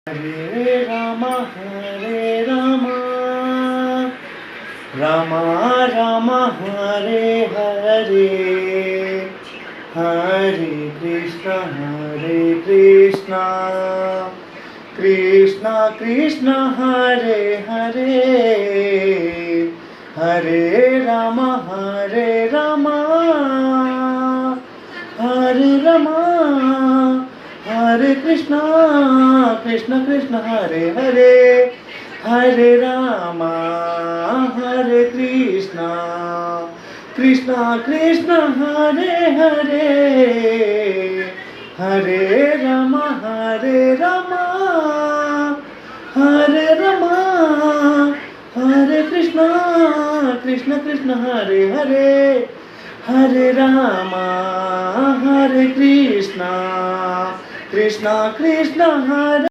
Hare Rama, Hare Rama, Rama Rama, Hare Hare, Hare Krishna, Hare Krishna, Krishna Krishna, Hare Hare, Hare Rama, Hare Rama, Hare Rama, Hare Krishna, Krishna Krishna, Hare Hare, Hare Rama, Hare Krishna, Krishna Krishna, Hare Hare, Hare Rama, Hare Rama, Hare Rama, Hare Krishna, Krishna Krishna, Hare Hare, Hare Rama, Hare Krishna, Krishna Krishna, Hare